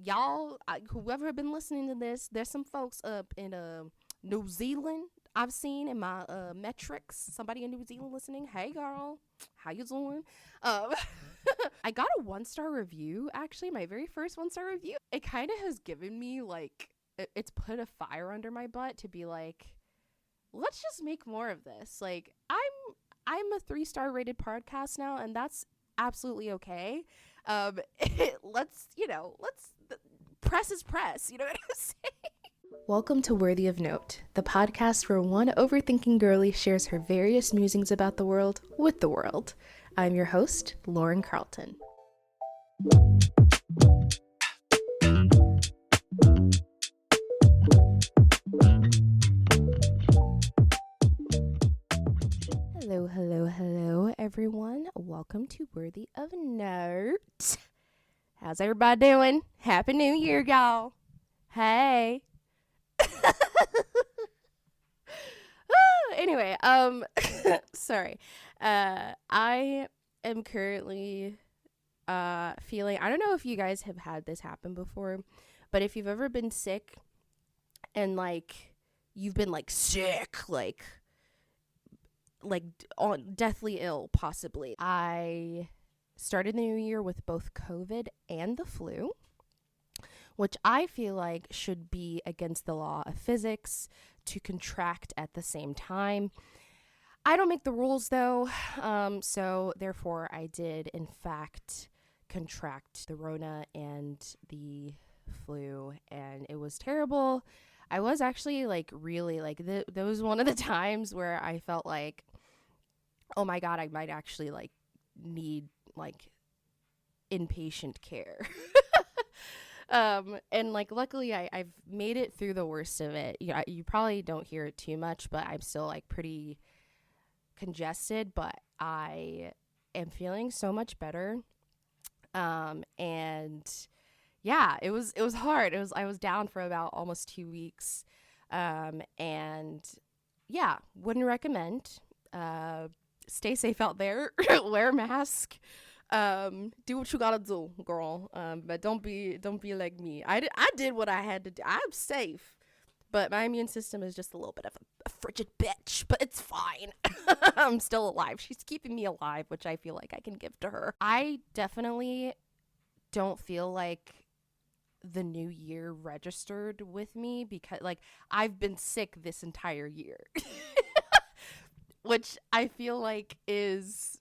y'all, whoever been listening to this, there's some folks up in New Zealand I've seen in my metrics. Somebody in New Zealand listening. Hey, girl, how you doing? Um, I got a 1-star review, actually, my very first 1-star review. It kind of has given me, like, it's put a fire under my butt to be like, let's just make more of this. Like, I'm a 3-star rated podcast now, and that's absolutely okay. Let's press is press. You know what I'm saying? Welcome to Worthy of Note, the podcast where one overthinking girly shares her various musings about the world with the world. I'm your host, Lauren Carlton. Hello, everyone. Welcome to Worthy of Note. How's everybody doing? Happy New Year, y'all. Hey. Anyway, sorry. I am currently feeling, I don't know if you guys have had this happen before, but if you've ever been sick and like you've been like sick, like on deathly ill, possibly. I started the new year with both COVID and the flu, which I feel like should be against the law of physics to contract at the same time. I don't make the rules though, so therefore I did in fact contract the Rona and the flu, and it was terrible. I was actually like really like that was one of the times where I felt like, oh my God, I might actually like need like inpatient care. And like luckily I've made it through the worst of it. You probably don't hear it too much, but I'm still like pretty congested, but I am feeling so much better. And yeah, it was hard. I was down for about almost 2 weeks. And yeah, wouldn't recommend. Stay safe out there. Wear a mask. Do what you gotta do, girl. But don't be like me. I did what I had to do. I'm safe, but my immune system is just a little bit of a frigid bitch, but it's fine. I'm still alive. She's keeping me alive, which I feel like I can give to her. I definitely don't feel like the new year registered with me because like I've been sick this entire year. Which I feel like it's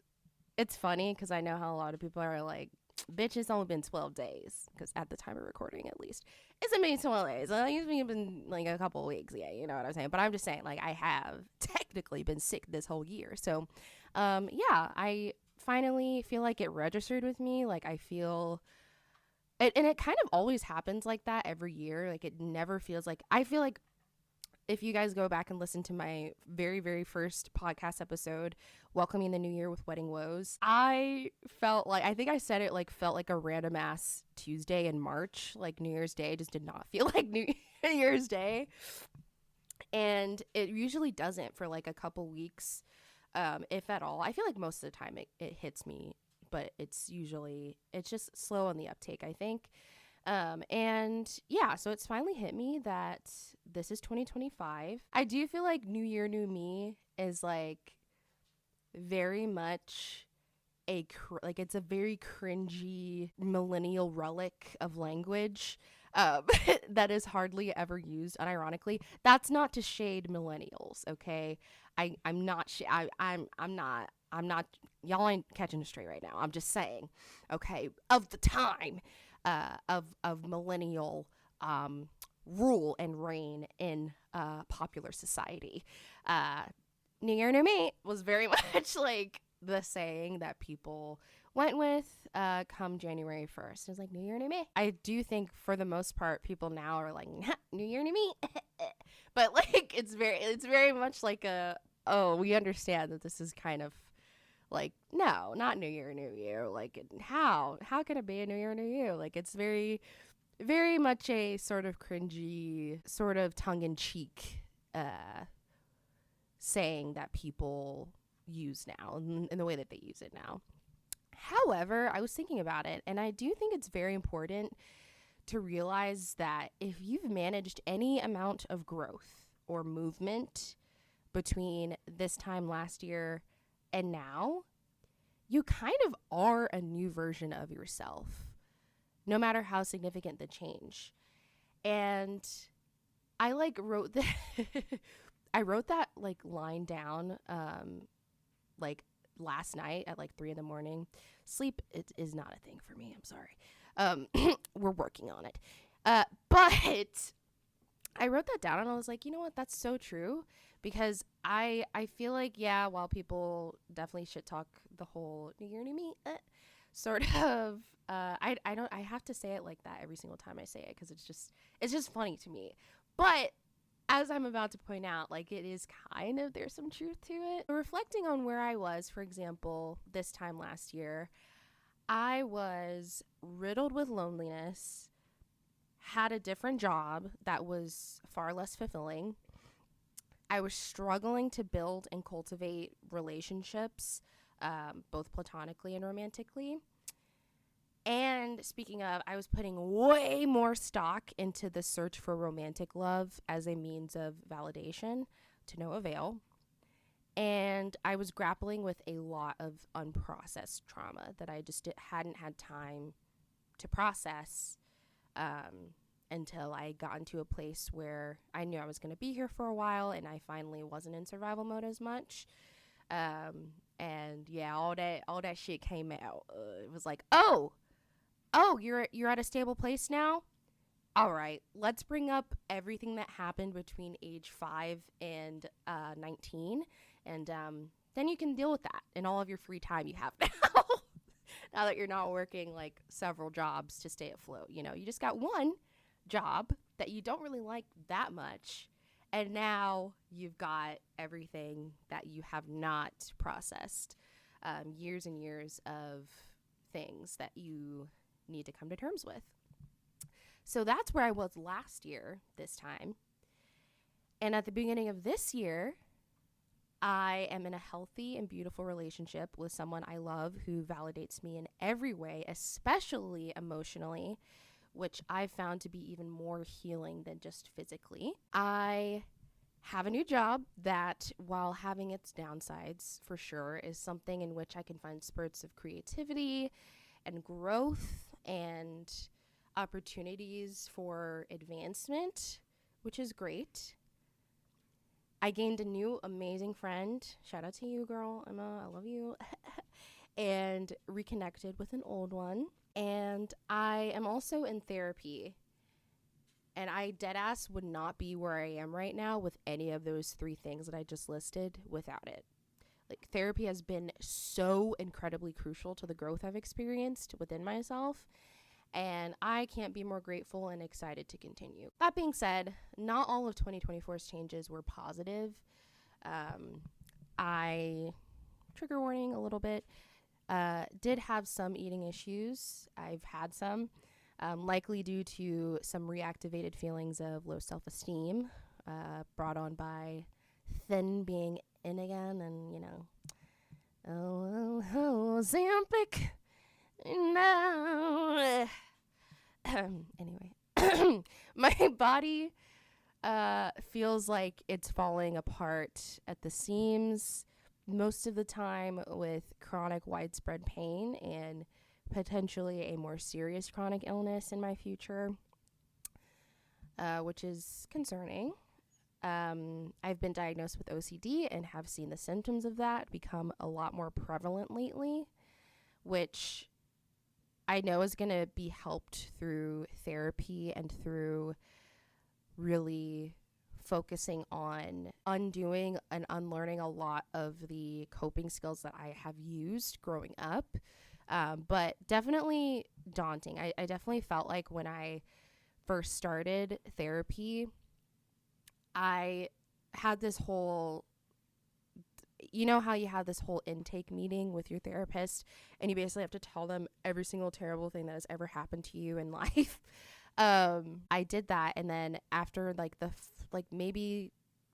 funny because I know how a lot of people are like, bitch, it's only been 12 days. Because at the time of recording, at least, it's been 12 days. It's been like a couple of weeks. Yeah, you know what I'm saying? But I'm just saying, like, I have technically been sick this whole year. So, yeah, I finally feel like it registered with me. Like, I feel... and it kind of always happens like that every year. Like, it never feels like... I feel like if you guys go back and listen to my very, very first podcast episode, Welcoming the New Year with Wedding Woes, I felt like, I think I said it like felt like a random ass Tuesday in March, like New Year's Day just did not feel like New Year's Day. And it usually doesn't for like a couple weeks, if at all. I feel like most of the time it hits me, but it's just slow on the uptake, I think. And yeah, so it's finally hit me that this is 2025. I do feel like New Year, New Me is like very much like it's a very cringy millennial relic of language, that is hardly ever used unironically. That's not to shade millennials. Okay. I'm not, I'm not, y'all ain't catching it straight right now. I'm just saying, okay, of the time, of millennial rule and reign in popular society. New Year, New Me was very much like the saying that people went with come January 1st. It was like New Year, New Me. I do think for the most part people now are like New Year, New Me. But like it's very much like oh, we understand that this is kind of like, no, not New Year, New You. Like, how can it be a New Year, New You? Like, it's very, very much a sort of cringy, sort of tongue-in-cheek saying that people use now in the way that they use it now. However, I was thinking about it, and I do think it's very important to realize that if you've managed any amount of growth or movement between this time last year and now, you kind of are a new version of yourself, no matter how significant the change. And I like wrote that I wrote that like line down like last night at like 3 a.m. Sleep is not a thing for me. I'm sorry. We're working on it. But I wrote that down and I was like, you know what? That's so true, because I feel like, yeah, while people definitely shit talk the whole new year, new me, sort of, I have to say it like that every single time I say it, because it's just funny to me. But as I'm about to point out, like, it is kind of, there's some truth to it. Reflecting on where I was, for example, this time last year, I was riddled with loneliness, had a different job that was far less fulfilling. I was struggling to build and cultivate relationships, both platonically and romantically. And speaking of, I was putting way more stock into the search for romantic love as a means of validation, to no avail. And I was grappling with a lot of unprocessed trauma that I just hadn't had time to process until I got into a place where I knew I was going to be here for a while, and I finally wasn't in survival mode as much. And yeah, all that shit came out. It was like, oh, you're at a stable place now? All right, let's bring up everything that happened between age 5 and 19, and then you can deal with that in all of your free time you have now. Now that you're not working like several jobs to stay afloat, you know, you just got one job that you don't really like that much, and now you've got everything that you have not processed, years and years of things that you need to come to terms with. So that's where I was last year, this time. And at the beginning of this year, I am in a healthy and beautiful relationship with someone I love who validates me in every way, especially emotionally, which I've found to be even more healing than just physically. I have a new job that, while having its downsides for sure, is something in which I can find spurts of creativity and growth and opportunities for advancement, which is great. I gained a new amazing friend. Shout out to you, girl, Emma. I love you. And reconnected with an old one. And I am also in therapy. And I deadass would not be where I am right now with any of those 3 things that I just listed without it. Like, therapy has been so incredibly crucial to the growth I've experienced within myself. And I can't be more grateful and excited to continue. That being said, not all of 2024's changes were positive. I, trigger warning a little bit, did have some eating issues. I've had some, likely due to some reactivated feelings of low self-esteem, brought on by thin being in again, and, you know, Ozempic. No. Anyway, my body feels like it's falling apart at the seams most of the time, with chronic widespread pain and potentially a more serious chronic illness in my future, which is concerning. I've been diagnosed with OCD and have seen the symptoms of that become a lot more prevalent lately, which I know is going to be helped through therapy and through really focusing on undoing and unlearning a lot of the coping skills that I have used growing up. But definitely daunting. I definitely felt like when I first started therapy, I had this whole, you know how you have this whole intake meeting with your therapist and you basically have to tell them every single terrible thing that has ever happened to you in life. I did that. And then after maybe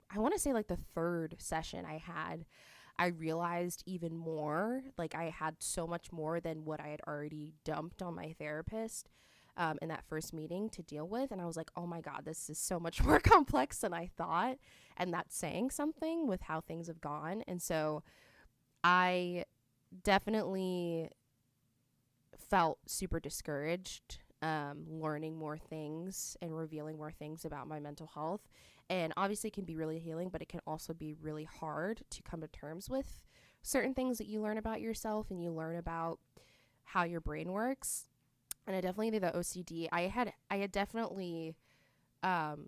I want to say like the 3rd session I had, I realized even more, like I had so much more than what I had already dumped on my therapist. in that first meeting to deal with. And I was like, oh my God, this is so much more complex than I thought. And that's saying something with how things have gone. And so I definitely felt super discouraged, learning more things and revealing more things about my mental health. And obviously it can be really healing, but it can also be really hard to come to terms with certain things that you learn about yourself and you learn about how your brain works. And I definitely did the OCD. I had definitely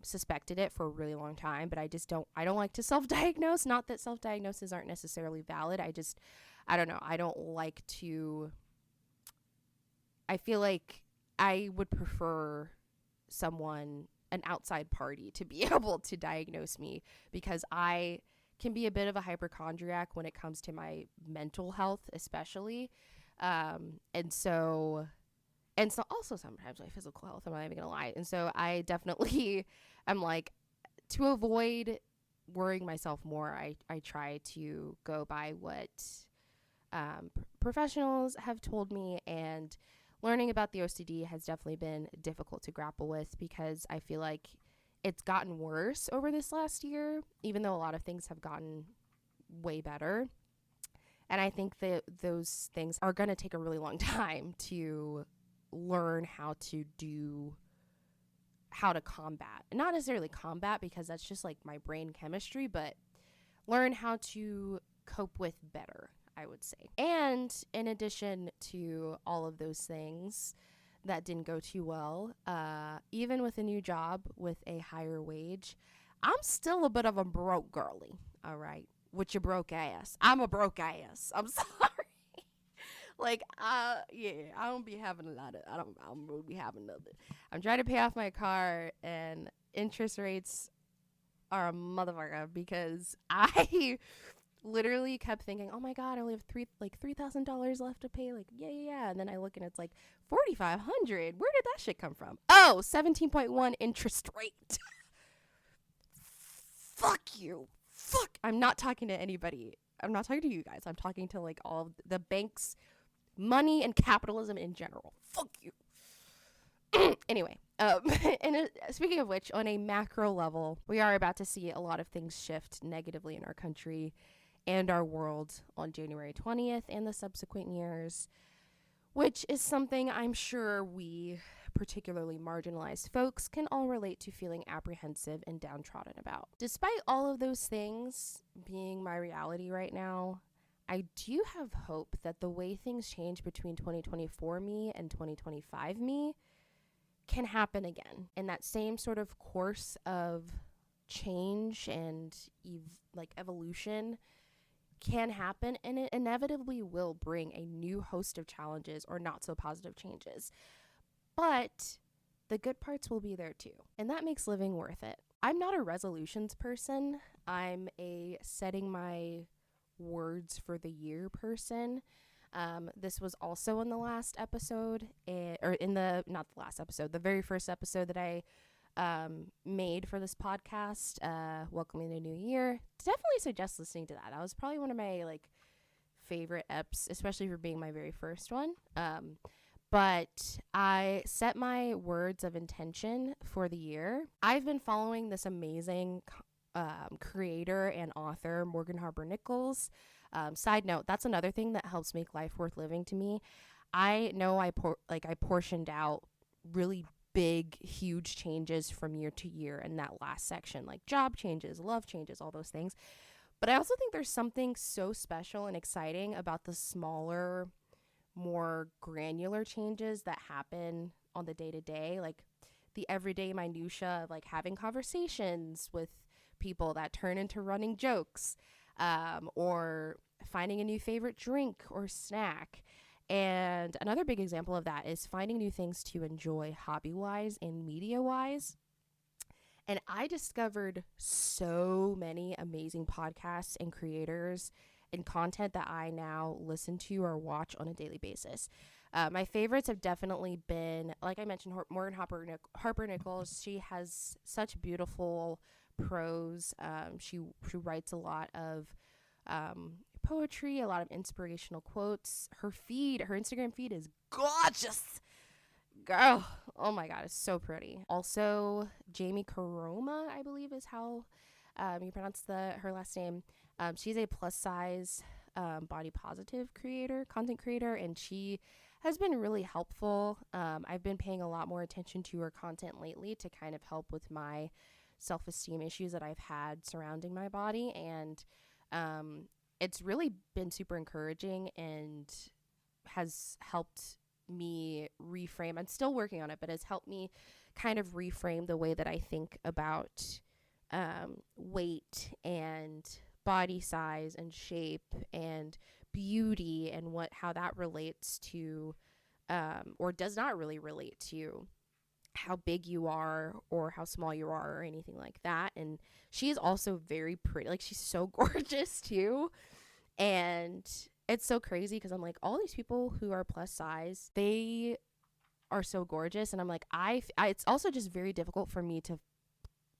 suspected it for a really long time, but I don't like to self-diagnose. Not that self-diagnoses aren't necessarily valid. I don't know. I don't like to, I feel like I would prefer an outside party to be able to diagnose me, because I can be a bit of a hypochondriac when it comes to my mental health, especially. And so also sometimes my physical health, I'm not even gonna lie. And so I definitely am like, to avoid worrying myself more, I try to go by what professionals have told me. And learning about the OCD has definitely been difficult to grapple with, because I feel like it's gotten worse over this last year, even though a lot of things have gotten way better. And I think that those things are going to take a really long time to learn how to combat. Not necessarily combat, because that's just like my brain chemistry, but learn how to cope with better, I would say. And in addition to all of those things that didn't go too well, even with a new job with a higher wage, I'm still a bit of a broke girly, all right? With your broke ass. I'm a broke ass. I'm sorry. Like, yeah, I don't be having a lot of, I don't really be having nothing. I'm trying to pay off my car, and interest rates are a motherfucker, because I literally kept thinking, oh my God, I only have $3,000 left to pay. Like, yeah. And then I look and it's like $4,500. Where did that shit come from? Oh, 17.1 interest rate. Fuck you. Fuck. I'm not talking to anybody. I'm not talking to you guys. I'm talking to like all of the banks, money, and capitalism in general. Fuck you. Anyway, and speaking of which, on a macro level, we are about to see a lot of things shift negatively in our country and our world on January 20th and the subsequent years, which is something I'm sure we, particularly marginalized folks, can all relate to feeling apprehensive and downtrodden about. Despite all of those things being my reality right now, I do have hope that the way things change between 2024 me and 2025 me can happen again. And that same sort of course of change and evolution can happen, and it inevitably will bring a new host of challenges or not so positive changes. But the good parts will be there too. And that makes living worth it. I'm not a resolutions person. I'm a setting my words for the year person. This was also in the last episode, the very first episode that I made for this podcast, welcoming the new year. Definitely suggest listening to that. That was probably one of my favorite eps, especially for being my very first one. But I set my words of intention for the year. I've been following this amazing creator and author, Morgan Harper Nichols. Side note, that's another thing that helps make life worth living to me. I know I portioned out really big, huge changes from year to year in that last section, like job changes, love changes, all those things. But I also think there's something so special and exciting about the smaller, more granular changes that happen on the day-to-day, like the everyday minutia of like having conversations with people that turn into running jokes, or finding a new favorite drink or snack. And another big example of that is finding new things to enjoy hobby-wise and media-wise. And I discovered so many amazing podcasts and creators and content that I now listen to or watch on a daily basis. My favorites have definitely been, like I mentioned, Morgan Harper Nichols. She has such beautiful prose. She writes a lot of poetry, a lot of inspirational quotes. Her Instagram feed is gorgeous. girl, oh my god, it's so pretty. Also, Jamie Karoma, I believe is how you pronounce her last name. She's a plus size body positive content creator, and she has been really helpful. I've been paying a lot more attention to her content lately to kind of help with my self-esteem issues that I've had surrounding my body, and it's really been super encouraging and has helped me reframe. I'm still working on it, but has helped me kind of reframe the way that I think about weight and body size and shape and beauty, and how that relates to or does not really relate to how big you are or how small you are or anything like that. And she is also very pretty. Like, she's so gorgeous too. And it's so crazy because I'm like, all these people who are plus size, they are so gorgeous. And I'm like, it's also just very difficult for me to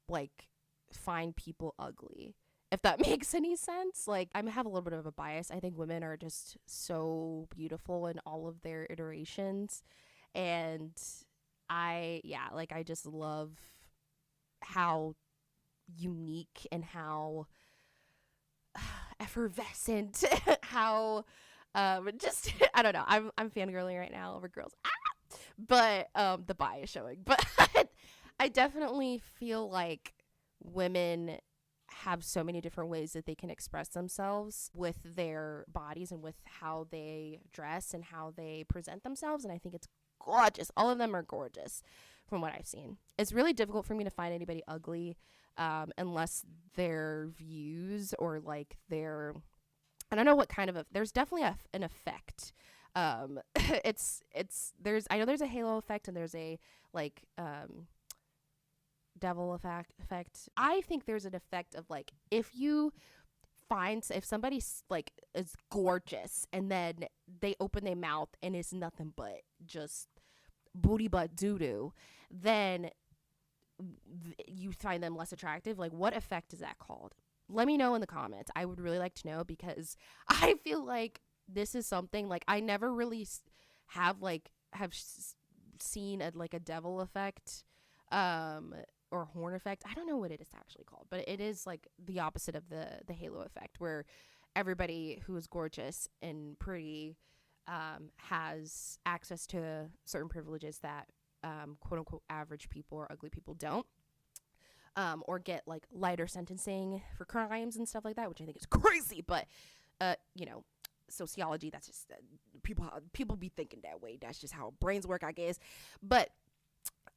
like find people ugly, if that makes any sense. Like, I have a little bit of a bias. I think women are just so beautiful in all of their iterations. And I just love how unique and how effervescent, how just I don't know. I'm fangirling right now over girls. But the bias showing. But I definitely feel like women have so many different ways that they can express themselves with their bodies and with how they dress and how they present themselves, and I think it's gorgeous. All of them are gorgeous from what I've seen. It's really difficult for me to find anybody ugly unless their views or like their, I don't know what kind of there's definitely an effect. I know there's a halo effect and there's a like devil effect. I think there's an effect of like, if somebody's like is gorgeous and then they open their mouth and it's nothing but just booty butt doo-doo, then you find them less attractive. Like, what effect is that called? Let me know in the comments. I would really like to know, because I feel like this is something like I never really have seen a devil effect or horn effect. I don't know what it is actually called, but it is like the opposite of the halo effect, where everybody who is gorgeous and pretty has access to certain privileges that quote unquote average people or ugly people don't, or get like lighter sentencing for crimes and stuff like that, which I think is crazy. But sociology, that's just people be thinking that way. That's just how brains work, I guess. But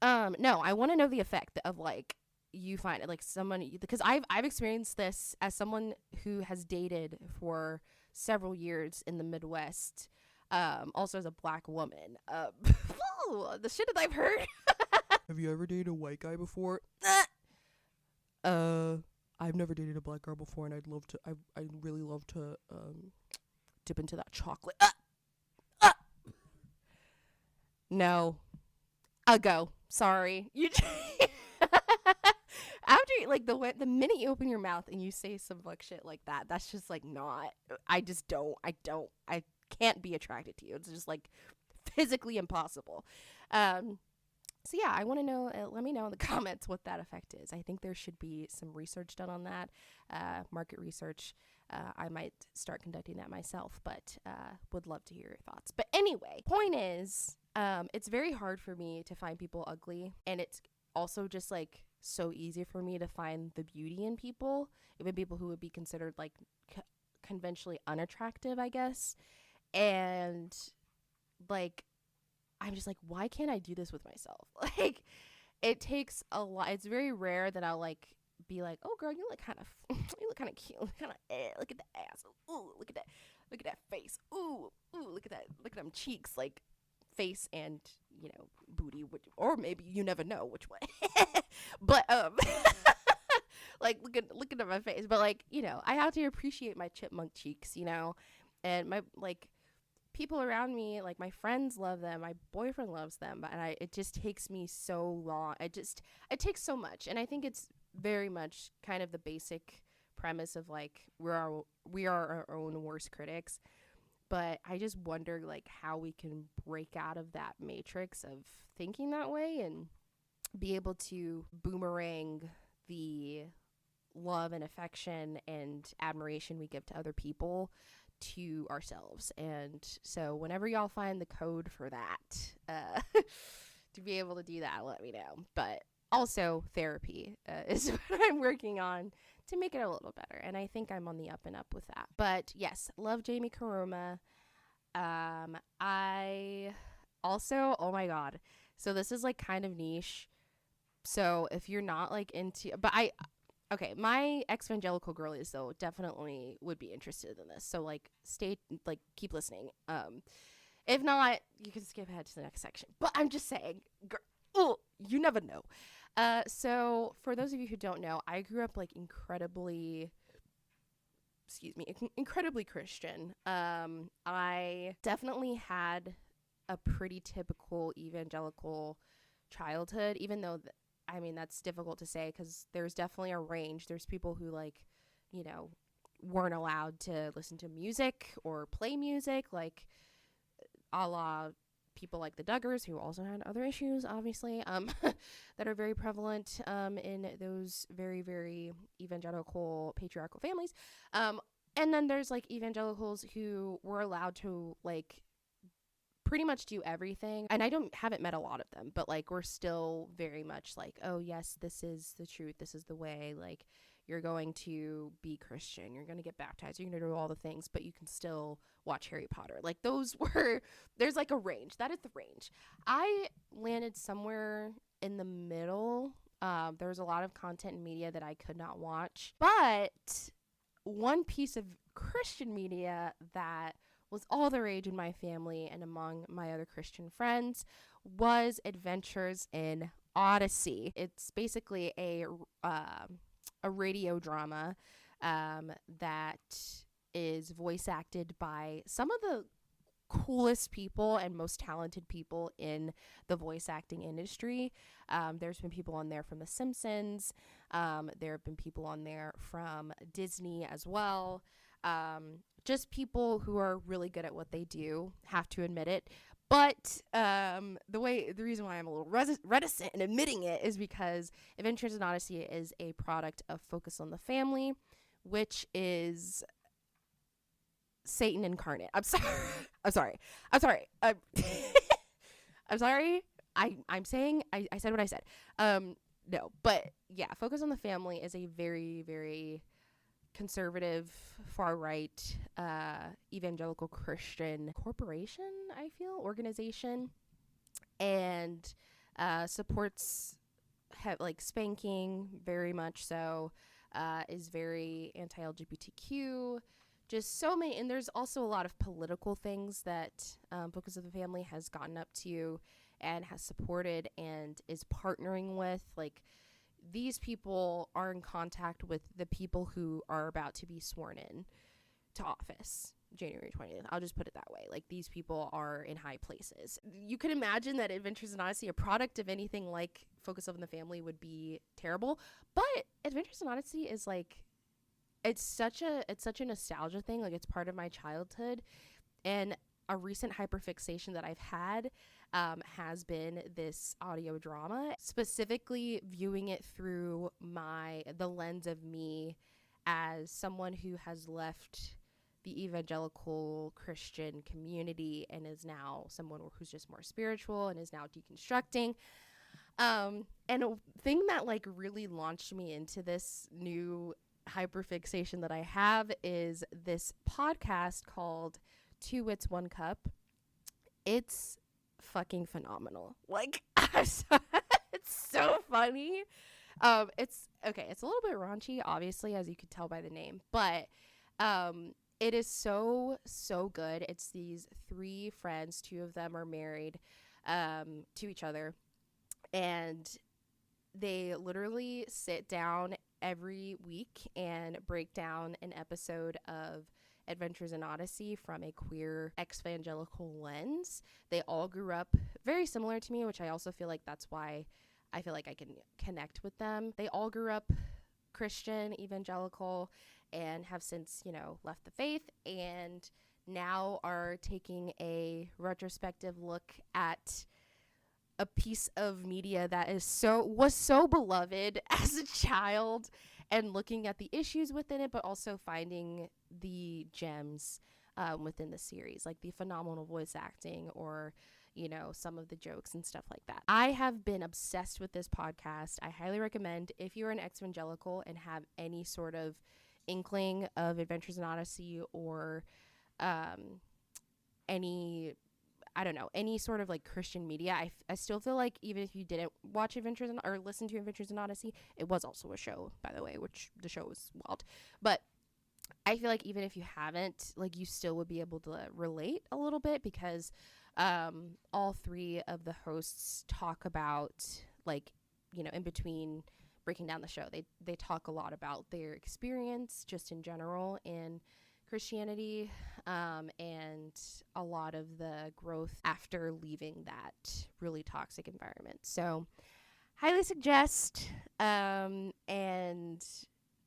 no, I want to know the effect of like, you find it like someone, because I've experienced this as someone who has dated for several years in the Midwest, also as a black woman. The shit that I've heard. Have you ever dated a white guy before? I've never dated a black girl before, and I'd really love to dip into that chocolate. No, I'll go. Sorry, you. After like the minute you open your mouth and you say some fuck shit like that, that's just like not. I can't be attracted to you. It's just like physically impossible. So yeah, I want to know, let me know in the comments what that effect is. I think there should be some research done on that, market research. I might start conducting that myself, but would love to hear your thoughts. But anyway, point is, it's very hard for me to find people ugly, and it's also just like so easy for me to find the beauty in people, even people who would be considered like conventionally unattractive, I guess. And like, I'm just like, why can't I do this with myself? Like, it takes a lot. It's very rare that I'll like be like, oh girl, you look kind of cute, kind of look at the ass, ooh, look at that face, ooh, look at them cheeks, like face and booty, or maybe you never know which way. But like looking at my face, but like I have to appreciate my chipmunk cheeks, and my like. People around me, like my friends love them, my boyfriend loves them, and it just takes me so long. It takes so much, and I think it's very much kind of the basic premise of like we are our own worst critics. But I just wonder like how we can break out of that matrix of thinking that way and be able to boomerang the love and affection and admiration we give to other people to ourselves. And so whenever y'all find the code for that, to be able to do that, let me know. But also therapy is what I'm working on to make it a little better. And I think I'm on the up and up with that. But yes, love Jamie Karuma. I also, oh my God. So this is like kind of niche. So if you're not like into, okay, my ex-evangelical girlies though definitely would be interested in this. So like keep listening. If not, you can skip ahead to the next section. But I'm just saying, you never know. So for those of you who don't know, I grew up like incredibly Christian. I definitely had a pretty typical evangelical childhood, even though that's difficult to say because there's definitely a range. There's people who weren't allowed to listen to music or play music, like a la people like the Duggars, who also had other issues, obviously, that are very prevalent in those very, very evangelical, patriarchal families. And then there's like evangelicals who were allowed to like pretty much do everything. And I haven't met a lot of them, but like we're still very much like, oh yes, this is the truth, this is the way, like you're going to be Christian, you're going to get baptized, you're going to do all the things, but you can still watch Harry Potter. Like there's like a range. That is the range. I landed somewhere in the middle. There was a lot of content and media that I could not watch, but one piece of Christian media that was all the rage in my family and among my other Christian friends was Adventures in Odyssey. It's basically a radio drama that is voice acted by some of the coolest people and most talented people in the voice acting industry. There's been people on there from The Simpsons. There have been people on there from Disney as well. Just people who are really good at what they do, have to admit it. But the reason why I'm a little reticent in admitting it is because Adventures in Odyssey is a product of Focus on the Family, which is Satan incarnate. I'm sorry. I'm sorry. I'm sorry. I'm saying I said what I said. No, but yeah, Focus on the Family is a very, very conservative, far-right, evangelical Christian corporation, I feel, organization, and supports like spanking very much so, is very anti-LGBTQ, just so many, and there's also a lot of political things that Focus of the Family has gotten up to and has supported and is partnering with. Like, these people are in contact with the people who are about to be sworn in to office January 20th. I'll just put it that way. Like, these people are in high places. You can imagine that Adventures in Odyssey, a product of anything like Focus on the Family, would be terrible. But Adventures in Odyssey is like, it's such a nostalgia thing. Like, it's part of my childhood. And a recent hyperfixation that I've had has been this audio drama, specifically viewing it through the lens of me as someone who has left the evangelical Christian community and is now someone who's just more spiritual and is now deconstructing. And a thing that like really launched me into this new hyperfixation that I have is this podcast called Two Wits, One Cup. It's fucking phenomenal. Like, it's so funny. It's okay. It's a little bit raunchy, obviously, as you could tell by the name, but it is so good. It's these three friends. Two of them are married to each other, and they literally sit down every week and break down an episode of Adventures in Odyssey from a queer ex-evangelical lens. They all grew up very similar to me, which I also feel like that's why I feel like I can connect with them. They all grew up Christian, evangelical, and have since, left the faith. And now are taking a retrospective look at a piece of media that was so beloved as a child, and looking at the issues within it, but also finding the gems within the series, like the phenomenal voice acting, or some of the jokes and stuff like that. I have been obsessed with this podcast. I highly recommend, if you're an ex-evangelical and have any sort of inkling of Adventures in Odyssey, or any, I don't know, any sort of like Christian media. I still feel like even if you didn't watch or listen to Adventures in Odyssey, it was also a show, by the way, which the show was wild. But I feel like even if you haven't, like, you still would be able to relate a little bit, because all three of the hosts talk about, like, in between breaking down the show, they talk a lot about their experience just in general in Christianity, and a lot of the growth after leaving that really toxic environment. So highly suggest, and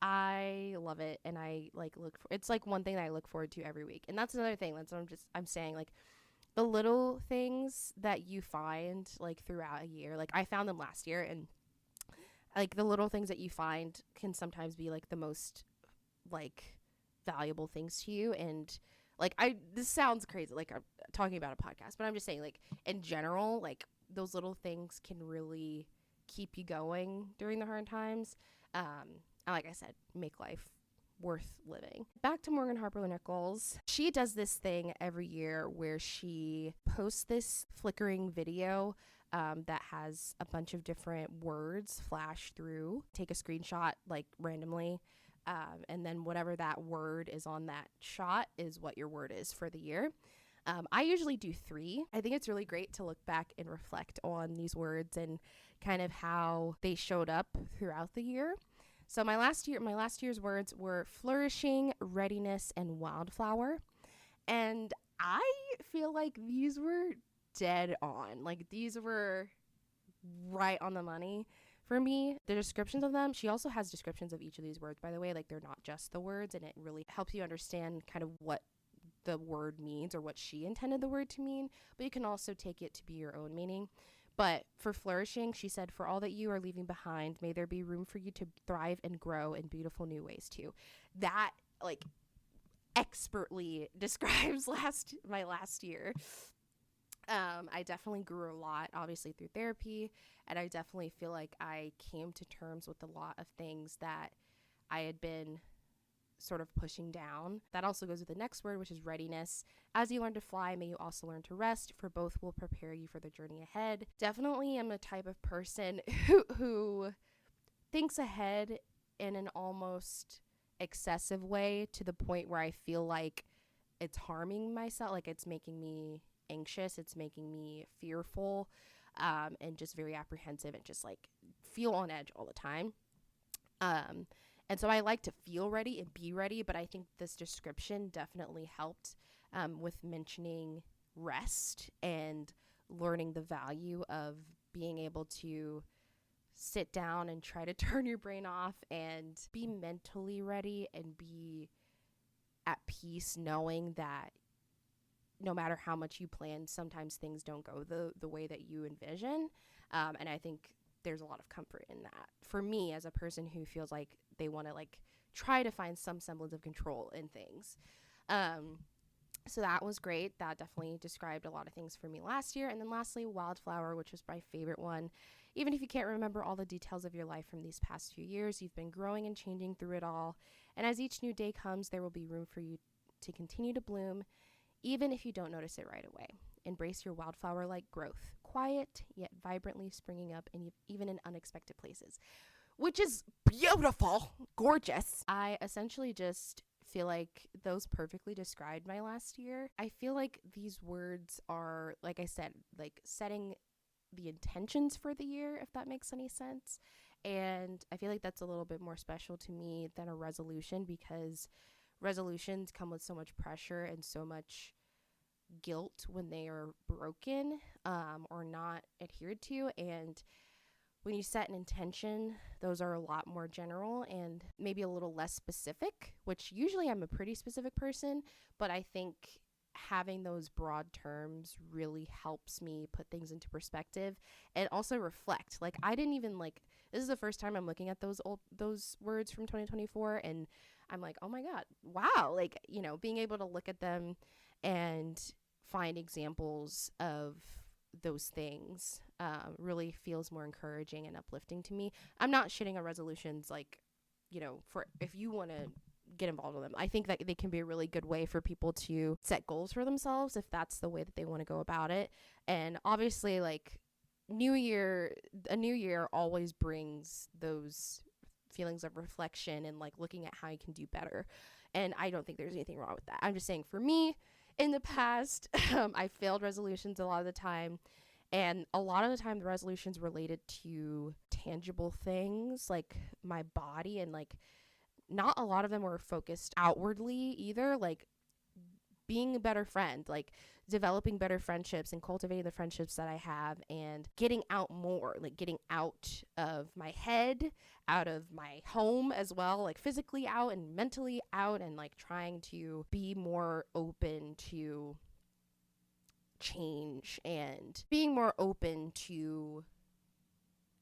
I love it, and I it's like one thing that I look forward to every week. And that's another thing, that's what I'm saying, like, the little things that you find like throughout a year, like I found them last year, and like the little things that you find can sometimes be like the most like valuable things to you. And like, this sounds crazy, like I'm talking about a podcast, but I'm just saying, like, in general, like, those little things can really keep you going during the hard times, and like I said, make life worth living. Back to Morgan Harper Nichols. She does this thing every year where she posts this flickering video that has a bunch of different words flash through. Take a screenshot, like, randomly, and then whatever that word is on that shot is what your word is for the year. I usually do 3. I think it's really great to look back and reflect on these words and kind of how they showed up throughout the year. So my last year's words were flourishing, readiness, and wildflower. And I feel like these were dead on. Like, these were right on the money for me. The descriptions of them, she also has descriptions of each of these words, by the way. Like, they're not just the words, and it really helps you understand kind of what the word means, or what she intended the word to mean. But you can also take it to be your own meaning. But for flourishing, she said, for all that you are leaving behind, may there be room for you to thrive and grow in beautiful new ways too. That, like, expertly describes my last year. I definitely grew a lot, obviously, through therapy, and I definitely feel like I came to terms with a lot of things that I had been sort of pushing down. That also goes with the next word, which is readiness. As you learn to fly, may you also learn to rest, for both will prepare you for the journey ahead. Definitely am a type of person who thinks ahead in an almost excessive way, to the point where I feel like it's harming myself, like it's making me anxious, it's making me fearful, and just very apprehensive, and just like feel on edge all the time. And so I like to feel ready and be ready, but I think this description definitely helped with mentioning rest and learning the value of being able to sit down and try to turn your brain off and be mentally ready and be at peace, knowing that no matter how much you plan, sometimes things don't go the way that you envision. And I think there's a lot of comfort in that for me, as a person who feels like they want to like try to find some semblance of control in things. So that was great. That definitely described a lot of things for me last year. And then lastly, wildflower, which was my favorite one. Even if you can't remember all the details of your life from these past few years, you've been growing and changing through it all. And as each new day comes, there will be room for you to continue to bloom, even if you don't notice it right away. Embrace your wildflower-like growth, quiet yet vibrantly springing up even in unexpected places, which is beautiful, gorgeous. I essentially just feel like those perfectly described my last year. I feel like these words are, like I said, like setting the intentions for the year, if that makes any sense. And I feel like that's a little bit more special to me than a resolution, because resolutions come with so much pressure and so much guilt when they are broken, or not adhered to. And when you set an intention, those are a lot more general and maybe a little less specific, which usually I'm a pretty specific person, but I think having those broad terms really helps me put things into perspective and also reflect. Like I didn't even like, this is the first time I'm looking at those words from 2024, and I'm like, oh my god, wow, like, you know, being able to look at them and find examples of those things really feels more encouraging and uplifting to me. I'm not shitting on resolutions, like, you know, for if you want to get involved in them. I think that they can be a really good way for people to set goals for themselves if that's the way that they want to go about it. And obviously, like, a new year always brings those feelings of reflection and like looking at how you can do better. And I don't think there's anything wrong with that. I'm just saying, for me, in the past, I failed resolutions a lot of the time. And a lot of the time, the resolutions related to tangible things like my body, and like not a lot of them were focused outwardly either. Like being a better friend, like developing better friendships and cultivating the friendships that I have, and getting out more, like getting out of my head, out of my home as well, like physically out and mentally out, and like trying to be more open to change and being more open to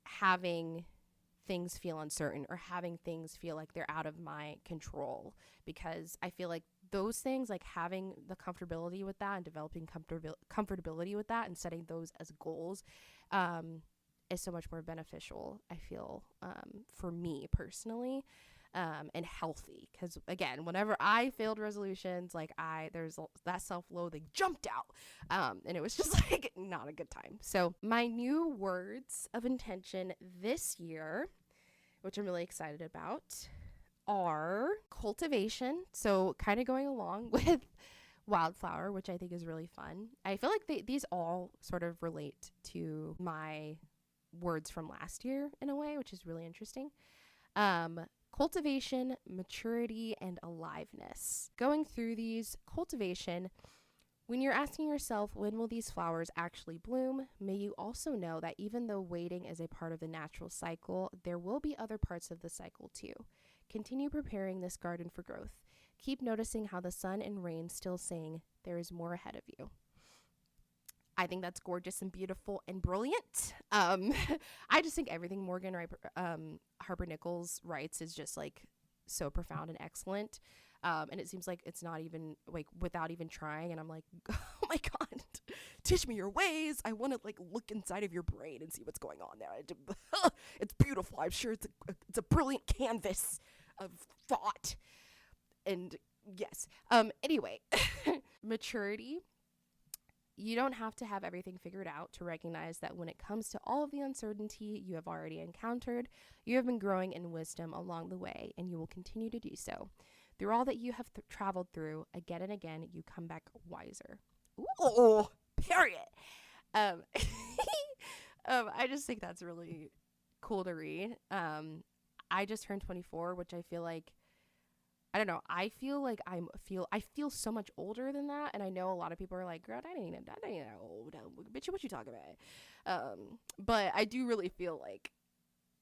having things feel uncertain or having things feel like they're out of my control, because I feel like those things, like having the comfortability with that and developing comfortability with that and setting those as goals is so much more beneficial, I feel, for me personally, and healthy. Because again, whenever I failed resolutions, like that self-loathing jumped out, and it was just like not a good time. So my new words of intention this year, which I'm really excited about, are cultivation. So kind of going along with wildflower, which I think is really fun. I feel like these all sort of relate to my words from last year in a way, which is really interesting. Cultivation, maturity, and aliveness. Going through these, cultivation, when you're asking yourself, when will these flowers actually bloom, may you also know that even though waiting is a part of the natural cycle, there will be other parts of the cycle too. Continue preparing this garden for growth. Keep noticing how the sun and rain still saying, there is more ahead of you. I think that's gorgeous and beautiful and brilliant. I just think everything Morgan Harper Nichols writes is just like so profound and excellent. And it seems like it's not even like without even trying. And I'm like, oh my God, teach me your ways. I want to like look inside of your brain and see what's going on there. It's beautiful. I'm sure it's a brilliant canvas of thought. And yes. Anyway, maturity. You don't have to have everything figured out to recognize that when it comes to all of the uncertainty you have already encountered, you have been growing in wisdom along the way, and you will continue to do so. Through all that you have traveled through, again and again, you come back wiser. Ooh, period. I just think that's really cool to read. I just turned 24, which I feel like, I don't know. I feel like I feel so much older than that, and I know a lot of people are like, "Girl, I ain't that old, bitch. What you talking about?" But I do really feel like,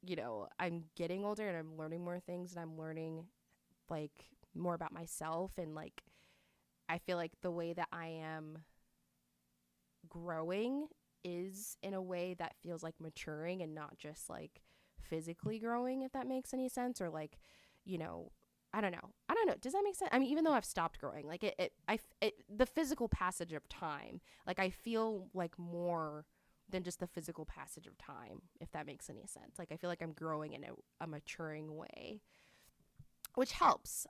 you know, I'm getting older and I'm learning more things, and I'm learning like more about myself, and like I feel like the way that I am growing is in a way that feels like maturing and not just like physically growing, if that makes any sense, or like, you know. I don't know. Does that make sense? I mean, even though I've stopped growing, like the physical passage of time, like I feel like more than just the physical passage of time, if that makes any sense. Like I feel like I'm growing in a maturing way, which helps.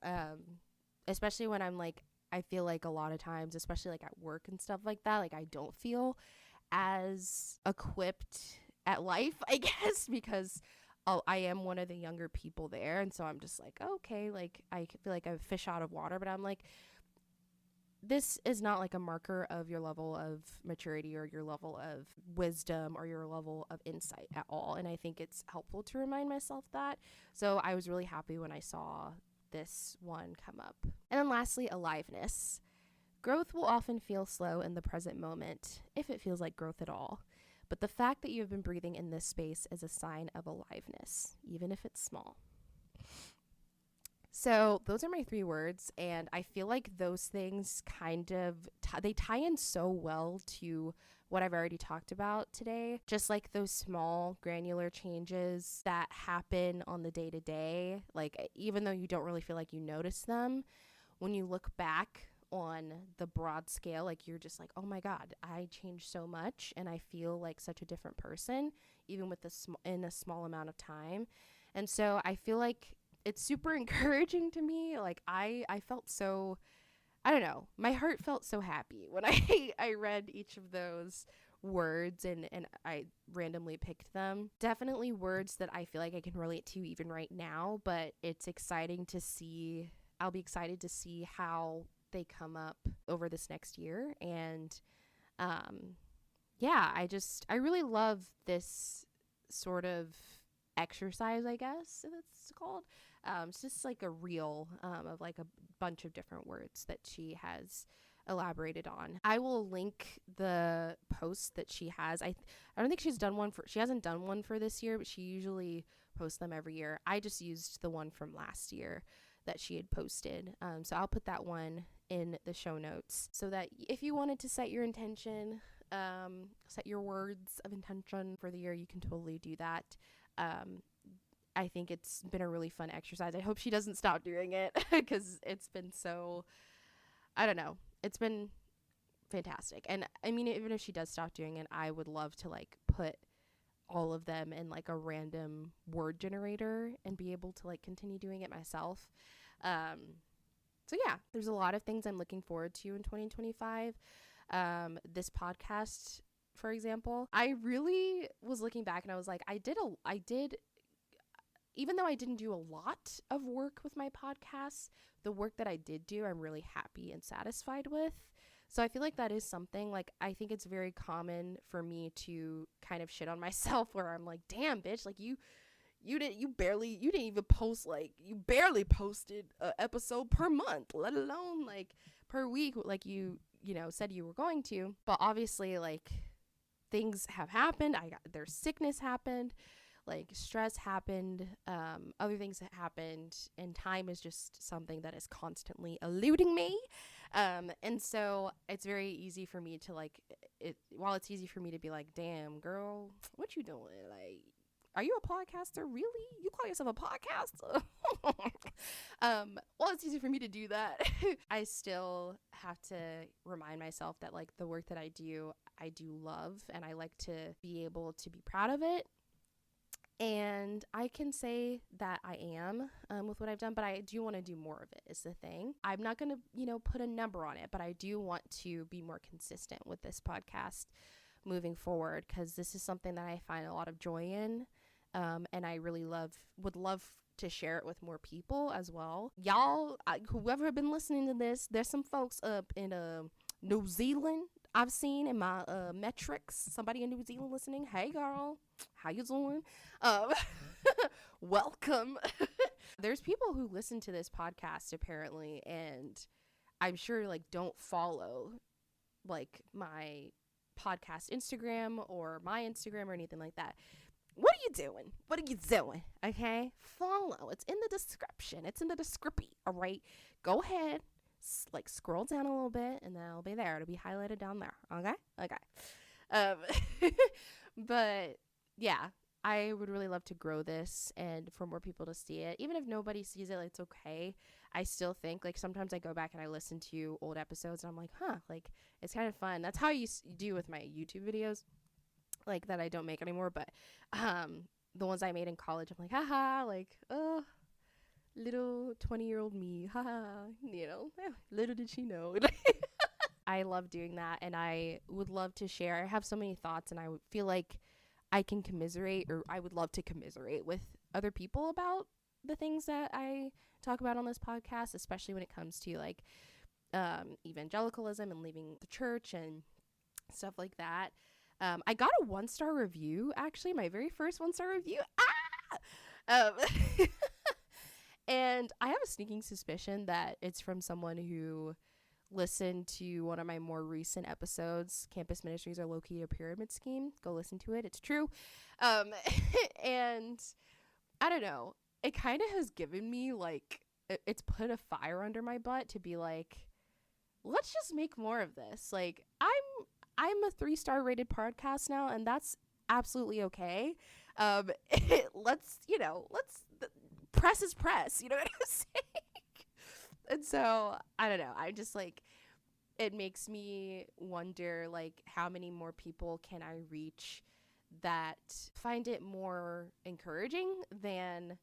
Especially when I'm like, I feel like a lot of times, especially like at work and stuff like that, like I don't feel as equipped at life, I guess, because I am one of the younger people there, and so I'm just like, okay, like I feel like I'm a fish out of water, but I'm like, this is not like a marker of your level of maturity or your level of wisdom or your level of insight at all, and I think it's helpful to remind myself that. So I was really happy when I saw this one come up. And then lastly, aliveness. Growth will often feel slow in the present moment, if it feels like growth at all. But the fact that you have been breathing in this space is a sign of aliveness, even if it's small. So those are my 3 words, and I feel like those things kind of they tie in so well to what I've already talked about today. Just like those small granular changes that happen on the day to day, like even though you don't really feel like you notice them, when you look back on the broad scale, like you're just like, oh my God, I changed so much and I feel like such a different person, even with in a small amount of time. And so I feel like it's super encouraging to me. Like I felt so, I don't know, my heart felt so happy when I read each of those words and I randomly picked them. Definitely words that I feel like I can relate to even right now, but it's exciting to see. I'll be excited to see how they come up over this next year. And yeah, I really love this sort of exercise, I guess it's called. It's just like a reel of like a bunch of different words that she has elaborated on. I will link the post that she has. I don't think she hasn't done one for this year, but she usually posts them every year. I just used the one from last year that she had posted. So I'll put that one in the show notes so that if you wanted to set your intention, set your words of intention for the year, you can totally do that. I think it's been a really fun exercise. I hope she doesn't stop doing it because it's been so, I don't know, it's been fantastic. And I mean, even if she does stop doing it, I would love to like put all of them in like a random word generator and be able to like continue doing it myself. So yeah, there's a lot of things I'm looking forward to in 2025. This podcast, for example, I really was looking back and I was like, I did, even though I didn't do a lot of work with my podcasts, the work that I did do, I'm really happy and satisfied with. So I feel like that is something, like, I think it's very common for me to kind of shit on myself where I'm like, damn, bitch, like you didn't even post, like, you barely posted an episode per month, let alone like per week, like you said you were going to. But obviously, like, things have happened. Their sickness happened, like stress happened, other things that happened, and time is just something that is constantly eluding me. And so it's very easy for me to while it's easy for me to be like, damn girl, what you doing? Like, are you a podcaster? Really? You call yourself a podcaster? Well, it's easy for me to do that. I still have to remind myself that like the work that I do love, and I like to be able to be proud of it. And I can say that I am with what I've done, but I do want to do more of it is the thing. I'm not going to, put a number on it, but I do want to be more consistent with this podcast moving forward, because this is something that I find a lot of joy in. And I really would love to share it with more people as well. Y'all, whoever have been listening to this, there's some folks up in New Zealand I've seen in my metrics. Somebody in New Zealand listening. Hey girl, how you doing? Welcome. There's people who listen to this podcast apparently, and I'm sure like don't follow like my podcast Instagram or my Instagram or anything like that. What are you doing? Okay, follow. It's in the description. It's in the description. All right, go ahead, like scroll down a little bit, and then it'll be there. It'll be highlighted down there. Okay. But yeah, I would really love to grow this and for more people to see it. Even if nobody sees it, it's okay. I still think, like, sometimes I go back and I listen to old episodes and I'm like, like, it's kind of fun. That's how I do with my YouTube videos, like, that I don't make anymore. But the ones I made in college, I'm like, haha, like, oh, little 20-year-old me, haha, little did she know. I love doing that, and I would love to share. I have so many thoughts, and I would feel like I can commiserate, or I would love to commiserate with other people about the things that I talk about on this podcast, especially when it comes to like evangelicalism and leaving the church and stuff like that. I got a 1-star review, actually, my very first 1-star review. And I have a sneaking suspicion that it's from someone who listened to one of my more recent episodes. Campus ministries are low-key a pyramid scheme. Go listen to it. It's true. And I don't know. It kind of has given me like it's put a fire under my butt to be like, let's just make more of this. Like, I'm a 3-star rated podcast now, and that's absolutely okay. Let's press is press, you know what I'm saying? And so I don't know, I just like, it makes me wonder, like, how many more people can I reach that find it more encouraging than,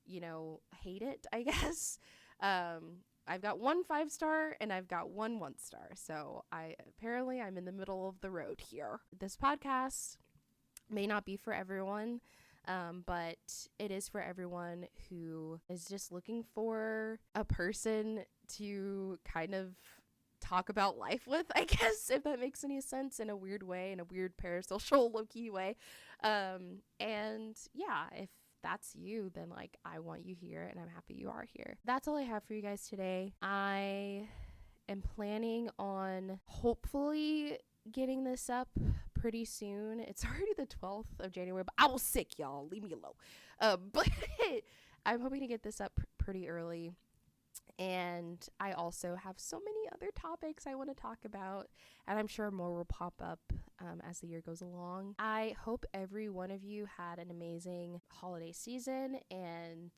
hate it, I guess. I've got 1 5-star and I've got 1 1-star. So I'm in the middle of the road here. This podcast may not be for everyone, but it is for everyone who is just looking for a person to kind of talk about life with, I guess, if that makes any sense, in a weird way, in a weird parasocial low-key way. And yeah, if that's you, then like, I want you here, and I'm happy you are here. That's all I have for you guys today. I am planning on hopefully getting this up pretty soon. It's already the 12th of January, but I was sick, y'all. Leave me alone. But I'm hoping to get this up pretty early. And I also have so many other topics I want to talk about, and I'm sure more will pop up as the year goes along. I hope every one of you had an amazing holiday season and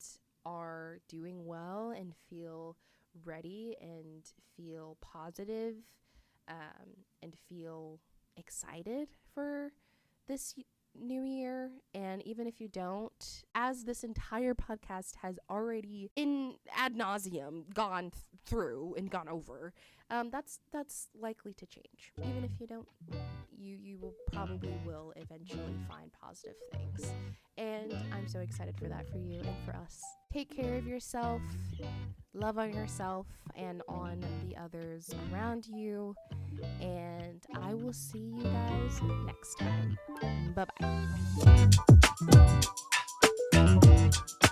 are doing well and feel ready and feel positive, and feel excited for this new year. And even if you don't, as this entire podcast has already in ad nauseum gone through and gone over, that's likely to change. Even if you don't, you will probably will eventually find positive things, and I'm so excited for that, for you and for us. Take care of yourself, love on yourself and on the others around you, and I will see you guys next time. Bye bye.